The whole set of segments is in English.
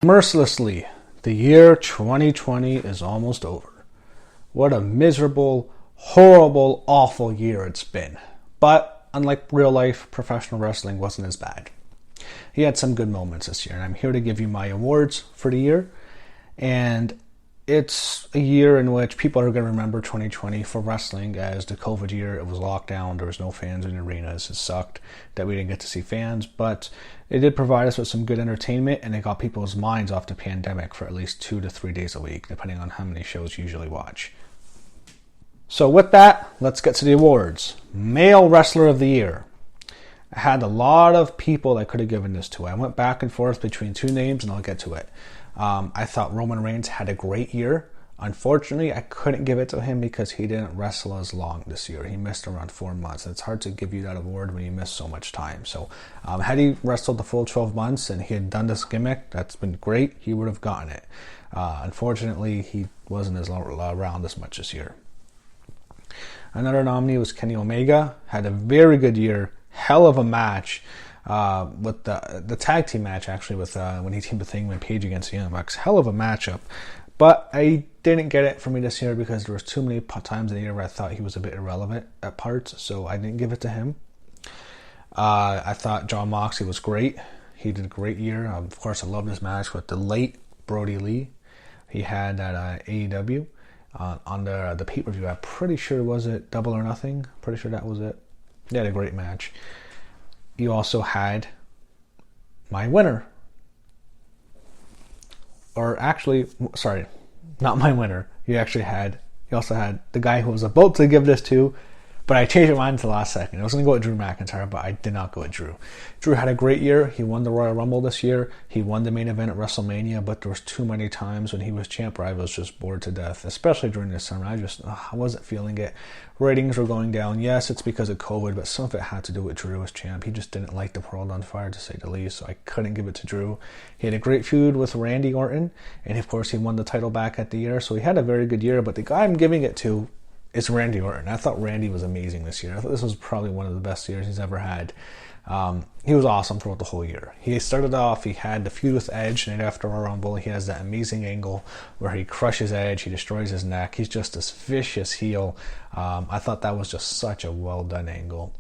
Mercilessly, the year 2020 is almost over. What a miserable, horrible, awful year it's been. But unlike real life, professional wrestling wasn't as bad. He had some good moments this year, and I'm here to give you my awards for the year. And it's a year in which people are going to remember 2020 for wrestling as the COVID year. It was locked down. There was no fans in the arenas. It sucked that we didn't get to see fans, but it did provide us with some good entertainment, and it got people's minds off the pandemic for at least 2 to 3 days a week, depending on how many shows you usually watch. So with that, let's get to the awards. Male Wrestler of the Year. I had a lot of people I could have given this to. I went back and forth between two names, and I'll get to it. I thought Roman Reigns had a great year. Unfortunately, I couldn't give it to him because he didn't wrestle as long this year. He missed around 4 months. It's hard to give you that award when you miss so much time. So had he wrestled the full 12 months and he had done this gimmick, that's been great, he would have gotten it. Unfortunately, he wasn't around as much this year. Another nominee was Kenny Omega. Had a very good year. Hell of a match. With the tag team match, actually, with when he teamed with Hangman Page against the Young Bucks. Hell of a matchup. But I didn't get it for me this year because there was too many times in the year where I thought he was a bit irrelevant at parts, so I didn't give it to him. I thought Jon Moxley was great. He did a great year. Of course, I loved his match with the late Brody Lee. He had at AEW on the pay-per-view. I'm pretty sure, was it Double or Nothing? Pretty sure that was it. He had a great match. You also had my winner. Or actually, sorry, not my winner. You also had the guy who was about to give this to, but I changed my mind at the last second. I was going to go with Drew McIntyre, but I did not go with Drew. Drew had a great year. He won the Royal Rumble this year. He won the main event at WrestleMania, but there was too many times when he was champ where I was just bored to death, especially during this summer. I wasn't feeling it. Ratings were going down. Yes, it's because of COVID, but some of it had to do with Drew as champ. He just didn't light the world on fire, to say the least, so I couldn't give it to Drew. He had a great feud with Randy Orton, and of course he won the title back at the year, so he had a very good year, but the guy I'm giving it to is Randy Orton. I thought Randy was amazing this year. I thought this was probably one of the best years he's ever had. He was awesome throughout the whole year. He started off, he had the feud with Edge, and after our Rumble, he has that amazing angle where he crushes Edge, he destroys his neck. He's just this vicious heel. I thought that was just such a well done angle.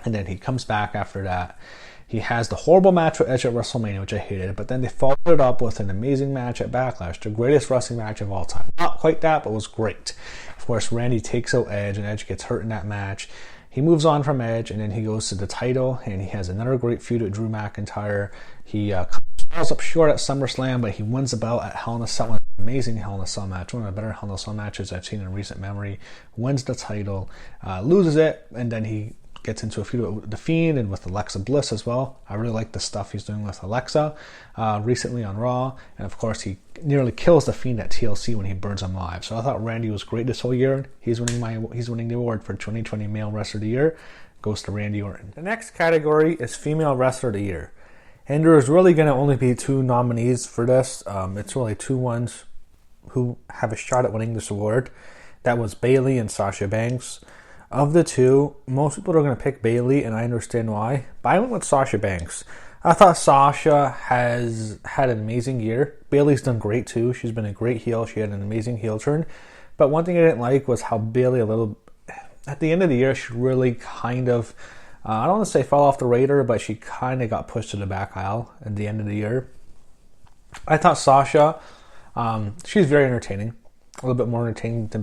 And then he comes back after that. He has the horrible match with Edge at WrestleMania, which I hated, but then they followed it up with an amazing match at Backlash, the greatest wrestling match of all time. Not quite that, but it was great. Of course, Randy takes out Edge, and Edge gets hurt in that match. He moves on from Edge, and then he goes to the title, and he has another great feud with Drew McIntyre. He falls up short at SummerSlam, but he wins the belt at Hell in a Cell. An amazing Hell in a Cell match, one of the better Hell in a Cell matches I've seen in recent memory. Wins the title, loses it, and then he gets into a feud with the Fiend and with Alexa Bliss as well. I really like the stuff he's doing with Alexa recently on Raw. And of course, he nearly kills the Fiend at TLC when he burns him alive. So I thought Randy was great this whole year. He's winning the award for 2020 Male Wrestler of the Year. Goes to Randy Orton. The next category is Female Wrestler of the Year. And there's really going to only be 2 nominees for this. It's really 2 ones who have a shot at winning this award. That was Bayley and Sasha Banks. Of the 2, most people are going to pick Bayley, and I understand why. But I went with Sasha Banks. I thought Sasha has had an amazing year. Bayley's done great too. She's been a great heel. She had an amazing heel turn. But one thing I didn't like was how Bayley at the end of the year, she really kind of, I don't want to say fell off the radar, but she kind of got pushed to the back aisle at the end of the year. I thought Sasha, she's very entertaining. A little bit more entertaining than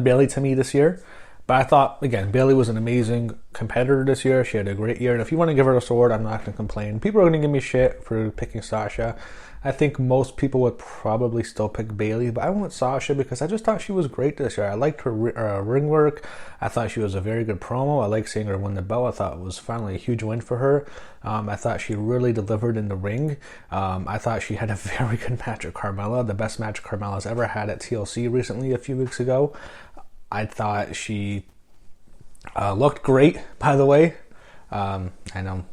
Bayley to me this year. But I thought, again, Bayley was an amazing competitor this year. She had a great year. And if you want to give her this award, I'm not going to complain. People are going to give me shit for picking Sasha. I think most people would probably still pick Bayley, but I went with Sasha because I just thought she was great this year. I liked her ring work. I thought she was a very good promo. I liked seeing her win the belt. I thought it was finally a huge win for her. I thought she really delivered in the ring. I thought she had a very good match with Carmella, the best match Carmella's ever had at TLC recently a few weeks ago. I thought she looked great, by the way. I know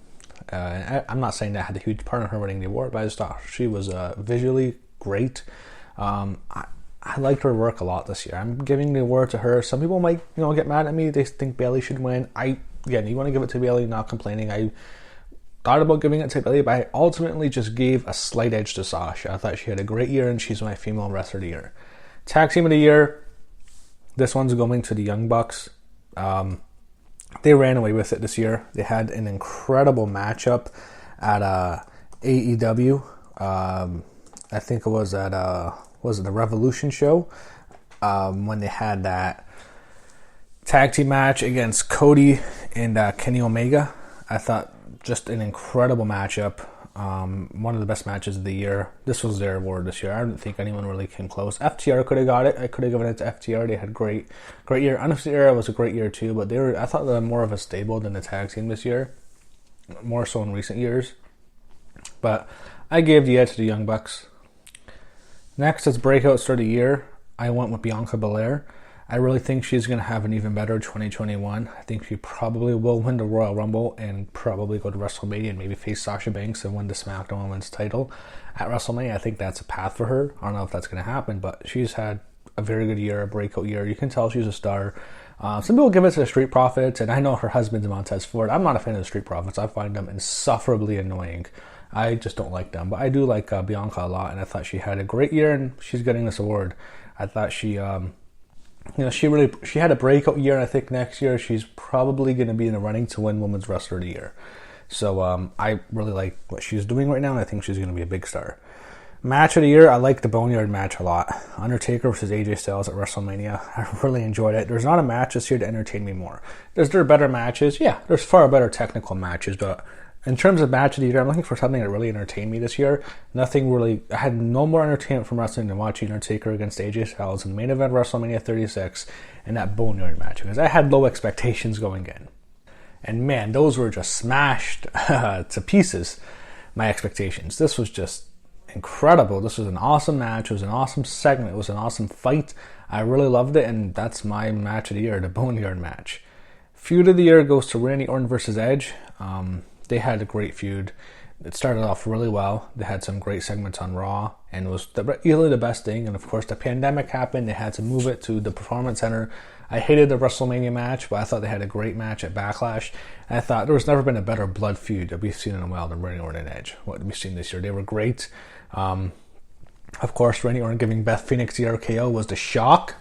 I'm not saying that had a huge part in her winning the award, but I just thought she was visually great. I liked her work a lot this year. I'm giving the award to her. Some people might, get mad at me. They think Bayley should win. You want to give it to Bayley, not complaining. thought about giving it to Bayley, but I ultimately just gave a slight edge to Sasha. I thought she had a great year, and she's my female wrestler of the year. Tag team of the year, this one's going to the Young Bucks. They ran away with it this year. They had an incredible matchup at AEW. I think it was at the Revolution show when they had that tag team match against Cody and Kenny Omega. I thought just an incredible matchup. One of the best matches of the year. This was their award this year. I don't think anyone really came close. FTR could have got it. I could have given it to FTR. They had great year. Undisputed Era was a great year too, but I thought they were more of a stable than the tag team this year. More so in recent years. But I gave the edge to the Young Bucks. Next is Breakout Start of the Year. I went with Bianca Belair. I really think she's going to have an even better 2021. I think she probably will win the Royal Rumble and probably go to WrestleMania and maybe face Sasha Banks and win the SmackDown Women's title at WrestleMania. I think that's a path for her. I don't know if that's going to happen, but she's had a very good year, a breakout year. You can tell she's a star. Some people give it to the Street Profits, and I know her husband's Montez Ford. I'm not a fan of the Street Profits. I find them insufferably annoying. I just don't like them, but I do like Bianca a lot, and I thought she had a great year, and she's getting this award. I thought she had a breakout year, and I think next year she's probably going to be in the running to win Women's Wrestler of the Year. So I really like what she's doing right now, and I think she's going to be a big star. Match of the year, I like the Boneyard match a lot. Undertaker versus AJ Styles at WrestleMania. I really enjoyed it. There's not a match this year to entertain me more. Is there better matches? Yeah, there's far better technical matches, but in terms of match of the year, I'm looking for something that really entertained me this year. Nothing really. I had no more entertainment from wrestling than watching Undertaker against AJ Styles in the main event WrestleMania 36 and that Boneyard match, because I had low expectations going in. And man, those were just smashed to pieces, my expectations. This was just incredible. This was an awesome match. It was an awesome segment. It was an awesome fight. I really loved it, and that's my match of the year, the Boneyard match. Feud of the year goes to Randy Orton versus Edge. They had a great feud. It started off really well. They had some great segments on Raw, and it was easily the best thing. And of course, the pandemic happened. They had to move it to the Performance Center. I hated the WrestleMania match, but I thought they had a great match at Backlash. And I thought there was never been a better blood feud that we've seen in a while than Randy Orton and Edge. What we've seen this year, they were great. Of course, Randy Orton giving Beth Phoenix the RKO was the shock.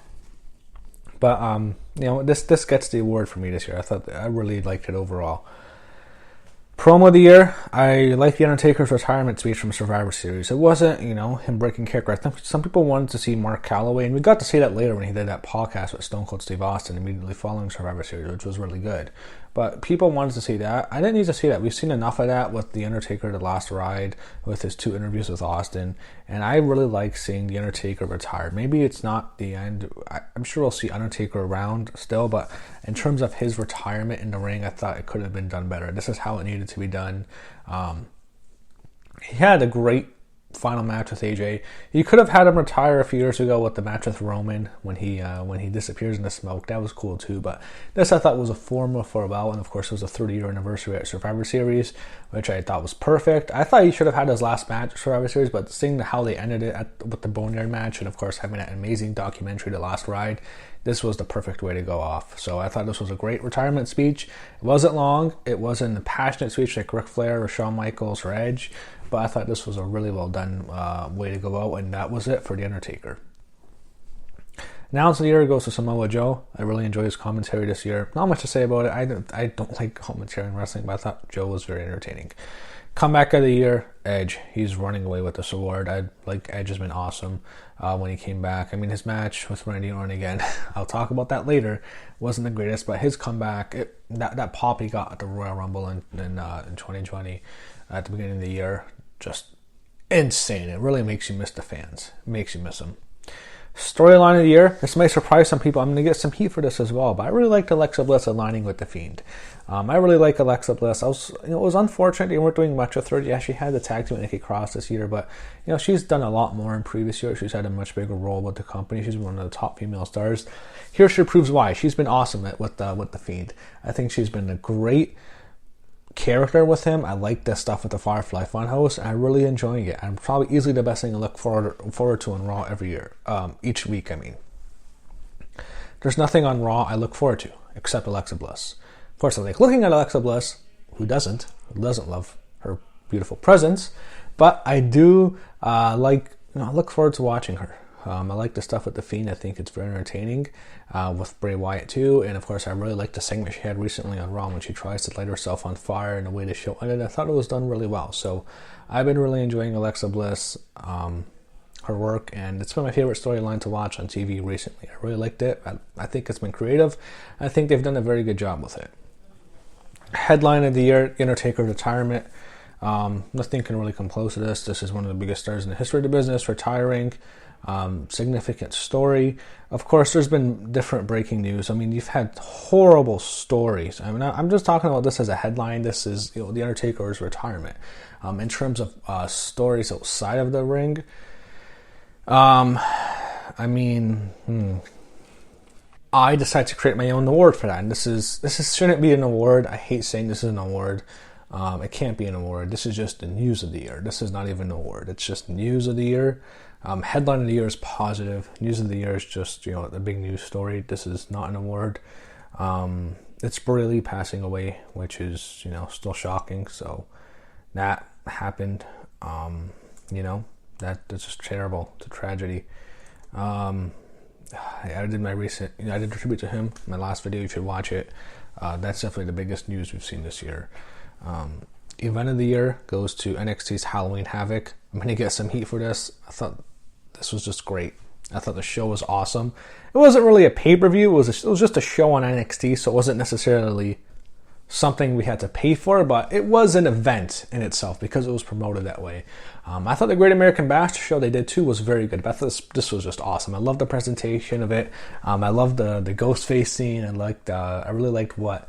But this gets the award for me this year. I really liked it overall. Promo of the year, I like the Undertaker's retirement speech from Survivor Series. It wasn't, him breaking character. I think some people wanted to see Mark Calloway, and we got to see that later when he did that podcast with Stone Cold Steve Austin immediately following Survivor Series, which was really good. But people wanted to see that. I didn't need to see that. We've seen enough of that with The Undertaker, The Last Ride, with his 2 interviews with Austin, and I really like seeing The Undertaker retired. Maybe it's not the end. I'm sure we'll see Undertaker around still, but in terms of his retirement in the ring, I thought it could have been done better. This is how it needed to be done. He had a great final match with AJ. You could have had him retire a few years ago with the match with Roman when he disappears in the smoke. That was cool too. But this I thought was a formula for a while, and of course it was a 30-year anniversary at Survivor Series, which I thought was perfect. I thought he should have had his last match at Survivor Series, but seeing how they ended it with the Boneyard match, and of course having that amazing documentary, The Last Ride, this was the perfect way to go off. So I thought this was a great retirement speech. It wasn't long. It wasn't a passionate speech like Ric Flair or Shawn Michaels or Edge. But I thought this was a really well done way to go out, and that was it for The Undertaker. Now the year goes to Samoa Joe. I really enjoyed his commentary this year. Not much to say about it. I don't like commentary in wrestling, but I thought Joe was very entertaining. Comeback of the year, Edge. He's running away with this award. Edge has been awesome when he came back. I mean, his match with Randy Orton again, I'll talk about that later, wasn't the greatest, but his comeback, that pop he got at the Royal Rumble in 2020 at the beginning of the year, just insane. It really makes you miss the fans. It makes you miss them. Storyline of the year. This may surprise some people. I'm going to get some heat for this as well, but I really liked Alexa Bliss aligning with the Fiend. I really like Alexa Bliss. it was unfortunate they weren't doing much with her. Yeah, she had the tag team with Nikki Cross this year, but she's done a lot more in previous years. She's had a much bigger role with the company. She's one of the top female stars. Here she proves why. She's been awesome with the Fiend. I think she's been a great character with him. I like this stuff with the Firefly Funhouse. I'm really enjoying it. I'm probably easily the best thing to look forward to on Raw every year. Each week, I mean. There's nothing on Raw I look forward to except Alexa Bliss. Of course, I like looking at Alexa Bliss. Who doesn't love her beautiful presence, but I do I look forward to watching her. I like the stuff with the Fiend. I think it's very entertaining with Bray Wyatt too. And of course, I really like the segment she had recently on Raw when she tries to light herself on fire in a way to show. And I thought it was done really well. So I've been really enjoying Alexa Bliss, her work, and it's been my favorite storyline to watch on TV recently. I really liked it. I think it's been creative. I think they've done a very good job with it. Headline of the year, Undertaker retirement. Nothing can really come close to this. This is one of the biggest stars in the history of the business, retiring. Significant story. Of course, there's been different breaking news. I mean, you've had horrible stories. I mean, I'm just talking about this as a headline. This is, the Undertaker's retirement. In terms of stories outside of the ring, I decided to create my own award for that, and this shouldn't be an award. I hate saying this is an award. It can't be an award. This is just the news of the year. This is not even an award. It's just news of the year. Headline of the year is positive. News of the year is just, the big news story. This is not an award. It's Brody Lee passing away, which is, still shocking. So that happened. That's just terrible. It's a tragedy. I did a tribute to him. My last video, you should watch it. That's definitely the biggest news we've seen this year. Event of the year goes to NXT's Halloween Havoc. I'm going to get some heat for this. I thought this was just great. I thought the show was awesome. It wasn't really a pay-per-view. It was just a show on NXT, so it wasn't necessarily something we had to pay for, but it was an event in itself because it was promoted that way. I thought the Great American Bash show they did too was very good. But I thought this was just awesome. I loved the presentation of it. I loved the ghost face scene. I really liked what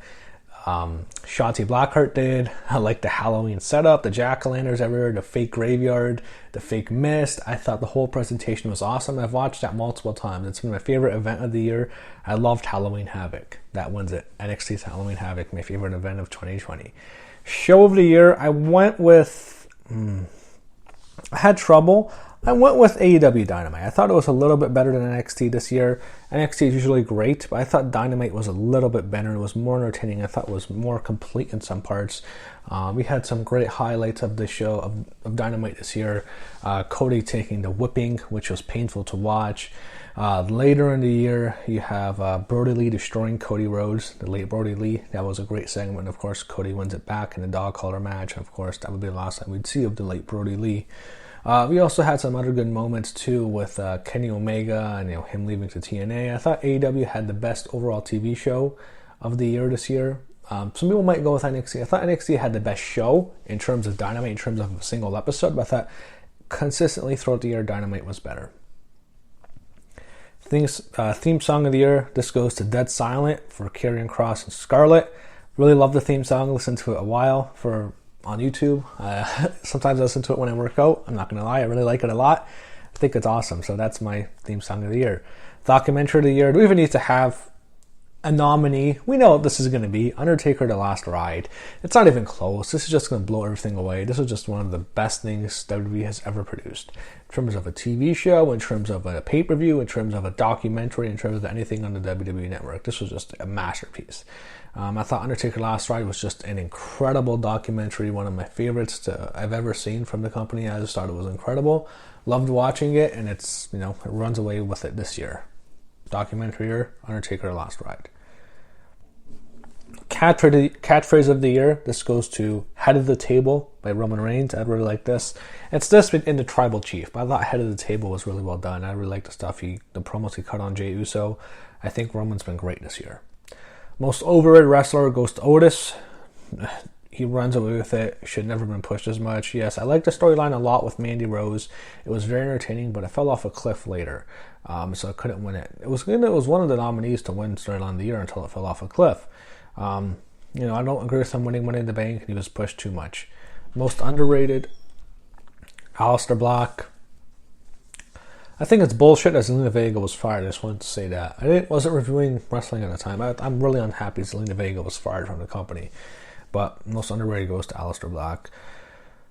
Shotzi Blackheart did. I liked the Halloween setup, the jack-o'-lanterns everywhere, the fake graveyard, the fake mist. I thought the whole presentation was awesome. I've watched that multiple times. It's been my favorite event of the year. I loved Halloween Havoc. That wins it. NXT's Halloween Havoc, my favorite event of 2020. Show of the year, I went with... I had trouble. I went with AEW Dynamite. I thought it was a little bit better than NXT this year. NXT is usually great, but I thought Dynamite was a little bit better. It was more entertaining. I thought it was more complete in some parts. We had some great highlights of the show, of Dynamite this year. Cody taking the whipping, which was painful to watch. Later in the year, you have Brody Lee destroying Cody Rhodes, the late Brody Lee. That was a great segment. Of course, Cody wins it back in the dog collar match. Of course, that would be the last time we'd see of the late Brody Lee. We also had some other good moments too with Kenny Omega and him leaving to TNA. I thought AEW had the best overall TV show of the year this year. Some people might go with NXT. I thought NXT had the best show in terms of Dynamite, in terms of a single episode, but I thought consistently throughout the year Dynamite was better. Theme song of the year, this goes to Dead Silent for Karrion, Kross, and Scarlett. Really love the theme song. Listened to it a while on YouTube. Sometimes I listen to it when I work out. I'm not going to lie, I really like it a lot. I think it's awesome. So that's my theme song of the year. Documentary of the year. Do we even need to have a nominee? We know what this is going to be. Undertaker: The Last Ride. It's not even close. This is just going to blow everything away. This is just one of the best things WWE has ever produced. In terms of a TV show, in terms of a pay-per-view, in terms of a documentary, in terms of anything on the WWE Network. This was just a masterpiece. I thought Undertaker: Last Ride was just an incredible documentary, one of my favorites I've ever seen from the company. I just thought it was incredible. Loved watching it, and it runs away with it this year. Documentary year, Undertaker: Last Ride. Catchphrase of the year, this goes to Head of the Table by Roman Reigns. I really like this. It's this in the Tribal Chief, but I thought Head of the Table was really well done. I really like the stuff, the promos he cut on Jey Uso. I think Roman's been great this year. Most overrated wrestler goes to Otis. He runs away with it. Should never been pushed as much. Yes, I like the storyline a lot with Mandy Rose. It was very entertaining, but it fell off a cliff later, so I couldn't win it. It was one of the nominees to win storyline of the year until it fell off a cliff. I don't agree with him winning Money in the Bank. He was pushed too much. Most underrated, Aleister Black. I think it's bullshit that Zelina Vega was fired. I just wanted to say that. I wasn't reviewing wrestling at the time. I'm really unhappy Zelina Vega was fired from the company. But most underrated goes to Aleister Black.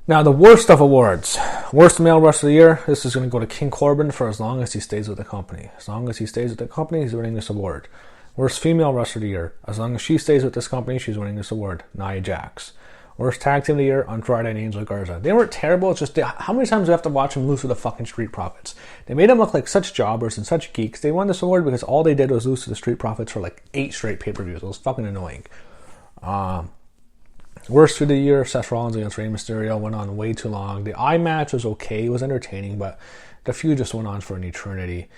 Now, the worst of awards. Worst male wrestler of the year. This is going to go to King Corbin for as long as he stays with the company. As long as he stays with the company, he's winning this award. Worst female wrestler of the year. As long as she stays with this company, she's winning this award. Nia Jax. Worst tag team of the year, Andrade and Angel Garza. They weren't terrible, it's just how many times do we have to watch them lose to the fucking Street Profits? They made them look like such jobbers and such geeks. They won this award because all they did was lose to the Street Profits for like 8 straight pay-per-views. It was fucking annoying. Worst Feud of the year, Seth Rollins against Rey Mysterio, went on way too long. The eye match was okay, it was entertaining, but the feud just went on for an eternity.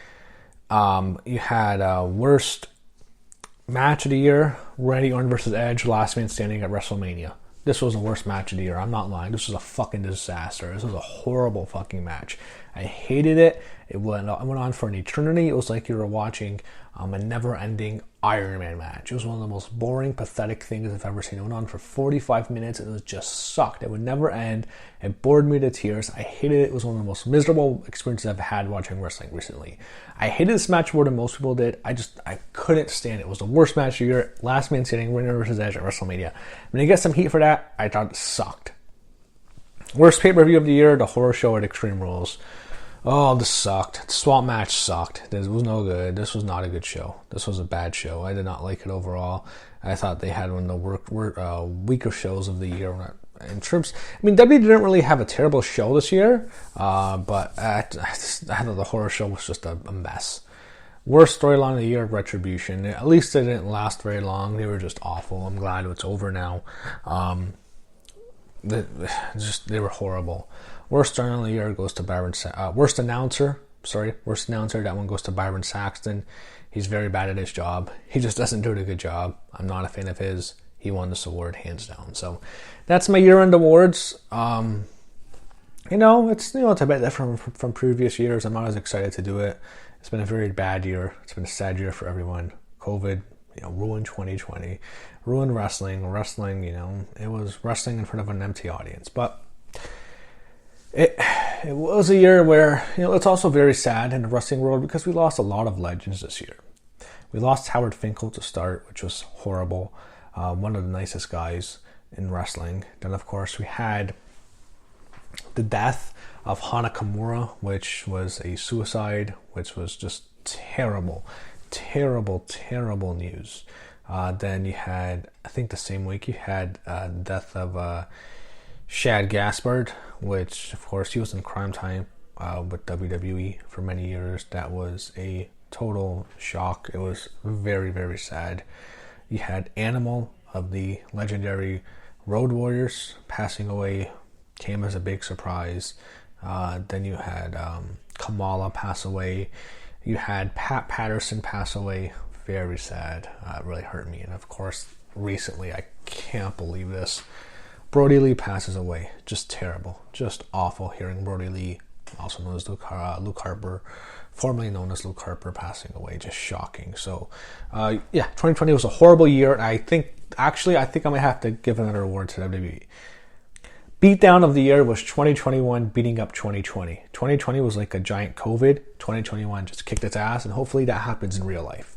You had worst match of the year, Randy Orton versus Edge, last man standing at WrestleMania. This was the worst match of the year. I'm not lying. This was a fucking disaster. This was a horrible fucking match. I hated it. It went on for an eternity. It was like you were watching a never-ending Iron Man match. It was one of the most boring, pathetic things I've ever seen. It went on for 45 minutes and it just sucked. It would never end. It bored me to tears. I hated it. It was one of the most miserable experiences I've had watching wrestling recently. I hated this match more than most people did. I couldn't stand it. It was the worst match of the year. Last man standing, Randy versus Edge at WrestleMania. When you get some heat for that, I thought it sucked. Worst pay-per-view of the year, the horror show at Extreme Rules. Oh, this sucked. The swamp match sucked. This was no good. This was not a good show. This was a bad show. I did not like it overall. I thought they had one of the weaker shows of the year. In terms, I mean, WWE didn't really have a terrible show this year, but I thought the horror show was just a mess. Worst storyline of the year, Retribution. At least it didn't last very long. They were just awful. I'm glad it's over now. They were horrible. Worst storyline of the year goes to Byron. Worst announcer. That one goes to Byron Saxton. He's very bad at his job. He just doesn't do a good job. I'm not a fan of his. He won this award hands down. So that's my year-end awards. It's a bit different from previous years. I'm not as excited to do it. It's been a very bad year. It's been a sad year for everyone. COVID, ruined 2020, ruined wrestling. Wrestling, it was wrestling in front of an empty audience. But it was a year where, it's also very sad in the wrestling world because we lost a lot of legends this year. We lost Howard Finkel to start, which was horrible. One of the nicest guys in wrestling. Then, of course, we had the death of Hana Kimura, which was a suicide, which was just terrible, terrible, terrible news. Then you had, I think the same week, you had the death of Shad Gaspard, which, of course, he was in Crime Time with WWE for many years. That was a total shock. It was very, very sad. You had Animal of the legendary Road Warriors passing away, came as a big surprise. Then you had Kamala pass away. You had Pat Patterson pass away. Very sad. It really hurt me. And of course, recently, I can't believe this, Brody Lee passes away. Just terrible. Just awful hearing Brody Lee, also known as Luke Harper, formerly known as Luke Harper, passing away. Just shocking. So, 2020 was a horrible year. I think I might have to give another award to WWE. Beatdown of the year was 2021 beating up 2020. 2020 was like a giant COVID. 2021 just kicked its ass, and hopefully that happens in real life.